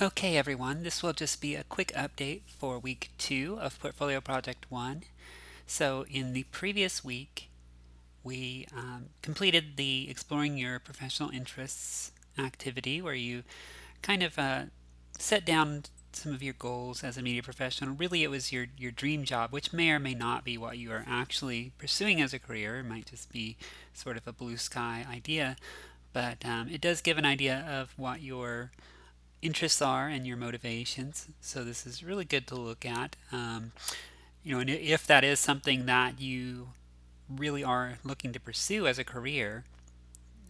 Okay, everyone, this will just be a quick update for week 2 of Portfolio Project 1. So, in the previous week, we completed the Exploring Your Professional Interests activity where you kind of set down some of your goals as a media professional. Really, it was your dream job, which may or may not be what you are actually pursuing as a career. It might just be sort of a blue sky idea, but it does give an idea of what your interests are and your motivations. So this is really good to look at. And if that is something that you really are looking to pursue as a career,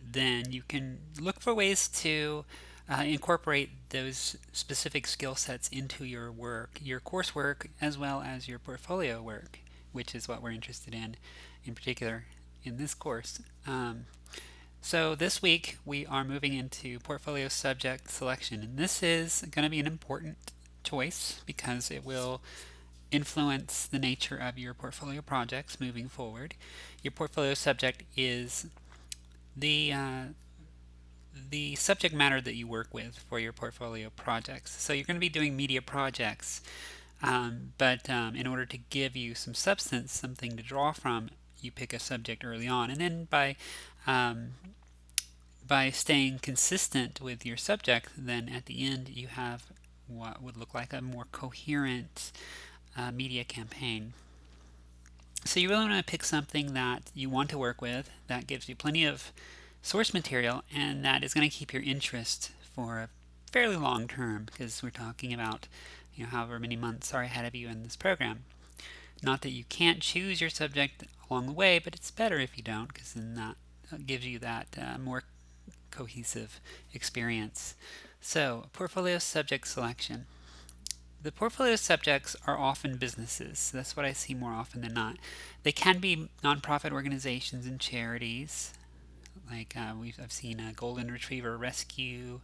then you can look for ways to incorporate those specific skill sets into your work, your coursework, as well as your portfolio work, which is what we're interested in particular in this course. So this week we are moving into portfolio subject selection, and this is going to be an important choice because it will influence the nature of your portfolio projects moving forward. Your portfolio subject is the uh, the subject matter that you work with for your portfolio projects. So you're going to be doing media projects, but in order to give you some substance, something to draw from, you pick a subject early on, and then um, by staying consistent with your subject, then at the end you have what would look like a more coherent media campaign. So you really want to pick something that you want to work with, that gives you plenty of source material, and that is going to keep your interest for a fairly long term, because we're talking about however many months are ahead of you in this program. Not that you can't choose your subject along the way, but it's better if you don't, because then that gives you that more cohesive experience. So, portfolio subject selection. The portfolio subjects are often businesses. That's what I see more often than not. They can be nonprofit organizations and charities. Like I've seen a golden retriever rescue,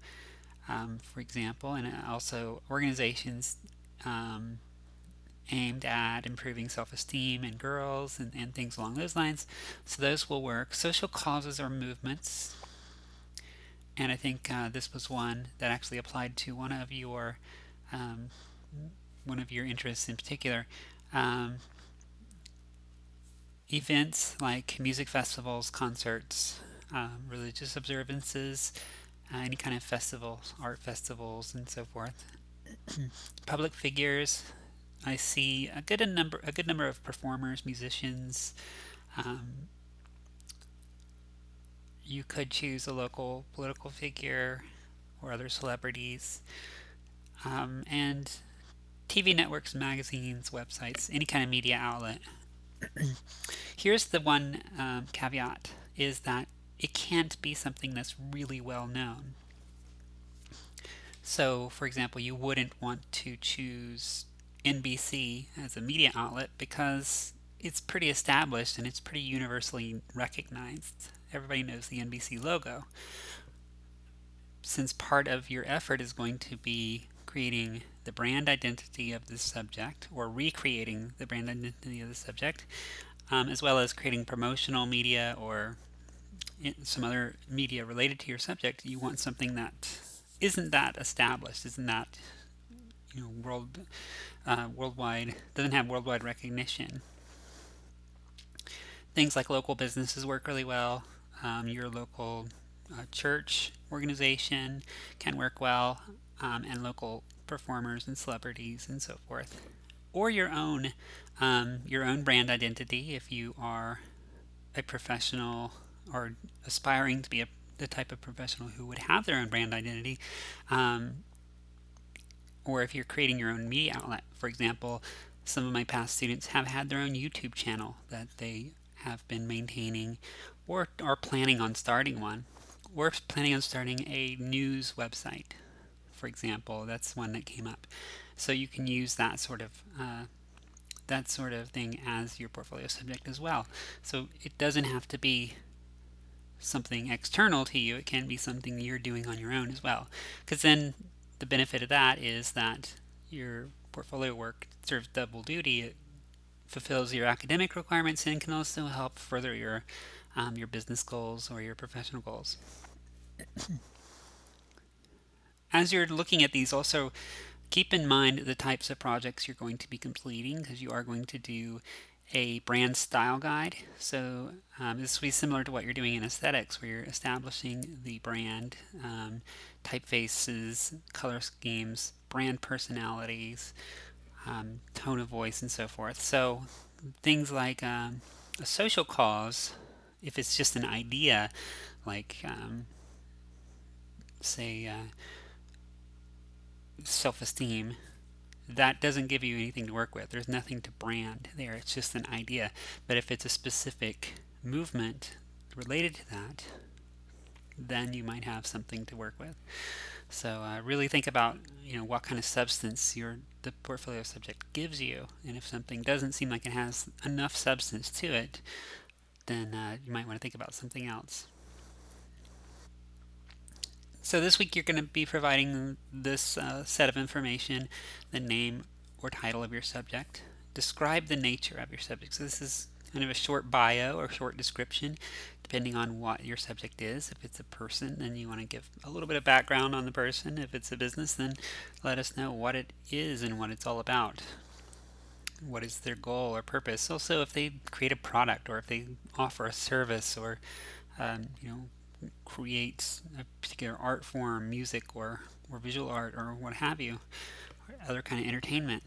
for example, and also organizations um, aimed at improving self-esteem in girls and things along those lines. So those will work. Social causes or movements, and I think this was one that actually applied to um, one of your interests in particular. Um, Events like music festivals, concerts, religious observances, any kind of festivals, art festivals, and so forth. Public figures. I see a good number of performers, musicians. Um, you could choose a local political figure or other celebrities, and TV networks, magazines, websites, any kind of media outlet. Here's the one caveat is that it can't be something that's really well known. So, for example, you wouldn't want to choose NBC as a media outlet because it's pretty established and it's pretty universally recognized. Everybody knows the NBC logo. Since part of your effort is going to be creating the brand identity of the subject or recreating the brand identity of the subject, as well as creating promotional media or some other media related to your subject, you want something that isn't that established, isn't that worldwide, doesn't have worldwide recognition. Things like local businesses work really well. Your local church organization can work well, and local performers and celebrities and so forth. Or your own brand identity if you are a professional or aspiring to be the type of professional who would have their own brand identity, um, or if you're creating your own media outlet. For example, some of my past students have had their own YouTube channel that they have been maintaining or are planning on starting one, or planning on starting a news website, for example. That's one that came up. So you can use that sort of thing as your portfolio subject as well. So it doesn't have to be something external to you, it can be something you're doing on your own as well. Because then the benefit of that is that your portfolio work serves double duty. It fulfills your academic requirements and can also help further your business goals or your professional goals. as you're looking at these, also keep in mind the types of projects you're going to be completing, because you are going to do a brand style guide. So this will be similar to what you're doing in aesthetics, where you're establishing the brand, typefaces, color schemes, brand personalities, tone of voice, and so forth. So things like a social cause, if it's just an idea, like say self-esteem, that doesn't give you anything to work with. There's nothing to brand there. It's just an idea. But if it's a specific movement related to that, then you might have something to work with. So really think about what kind of substance the portfolio subject gives you, and if something doesn't seem like it has enough substance to it, then you might want to think about something else. So this week you're going to be providing this set of information: the name or title of your subject. Describe the nature of your subject. So this is kind of a short bio or short description, depending on what your subject is. If it's a person, then you want to give a little bit of background on the person. If it's a business, then let us know what it is and what it's all about. What is their goal or purpose? Also, if they create a product, or if they offer a service, or you know, creates a particular art form, music, or visual art, or what have you, or other kind of entertainment.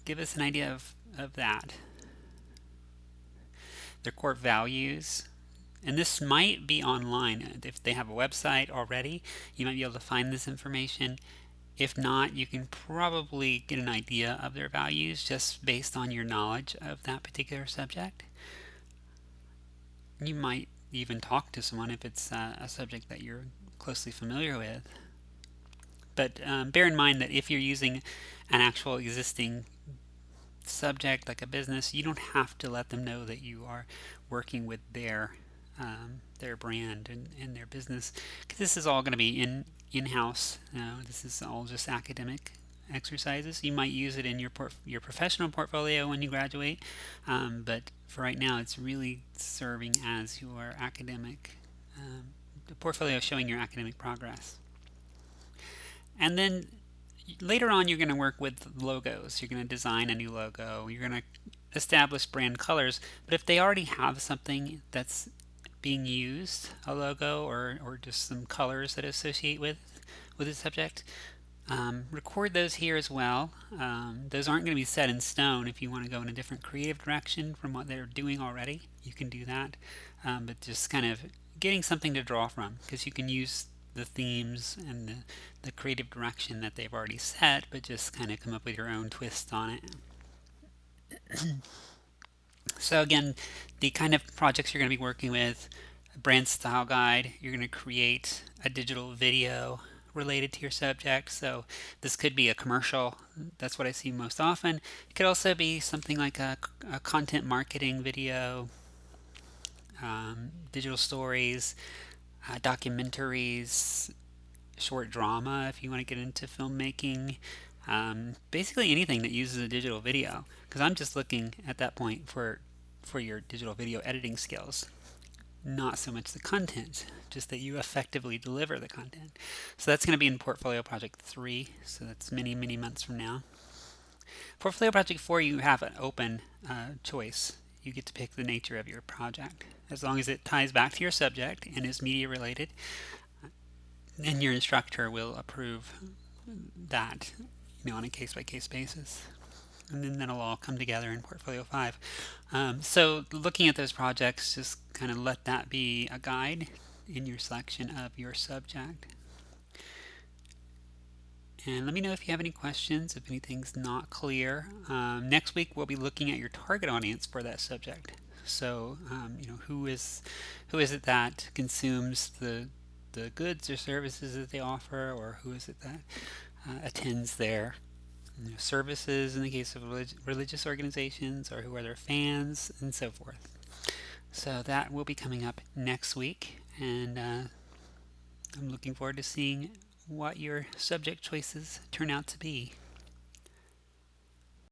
Give us an idea of that. Their core values. And this might be online. If they have a website already, you might be able to find this information. If not, you can probably get an idea of their values just based on your knowledge of that particular subject. You might even talk to someone if it's a subject that you're closely familiar with. But bear in mind that if you're using an actual existing subject like a business, you don't have to let them know that you are working with their brand and their business, because this is all going to be in-house. This is all just academic exercises. You might use it in your professional portfolio when you graduate, but for right now, it's really serving as your academic the portfolio, showing your academic progress. And then later on, you're going to work with logos. You're going to design a new logo. You're going to establish brand colors. But if they already have something that's being used, a logo, or just some colors that associate with the subject, record those here as well. Those aren't going to be set in stone. If you want to go in a different creative direction from what they're doing already, you can do that. But just kind of getting something to draw from, because you can use the themes and the creative direction that they've already set, but just kind of come up with your own twist on it. So again, the kind of projects you're going to be working with: a brand style guide. You're going to create a digital video related to your subject. So this could be a commercial. That's what I see most often. It could also be something like a content marketing video, digital stories, documentaries, short drama if you want to get into filmmaking. Basically anything that uses a digital video, because I'm just looking at that point for your digital video editing skills, not so much the content, just that you effectively deliver the content. So that's going to be in Portfolio Project 3, so that's many months from now. Portfolio Project 4, you have an open choice. You get to pick the nature of your project. As long as it ties back to your subject and is media related, then your instructor will approve that on a case-by-case basis. And then that'll all come together in Portfolio 5. So looking at those projects, just kind of let that be a guide in your selection of your subject. And let me know if you have any questions, if anything's not clear. Next week we'll be looking at your target audience for that subject. So who is it that consumes the goods or services that they offer, or who is it that attends their services in the case of religious organizations, or who are their fans, and so forth. So that will be coming up next week, and I'm looking forward to seeing what your subject choices turn out to be.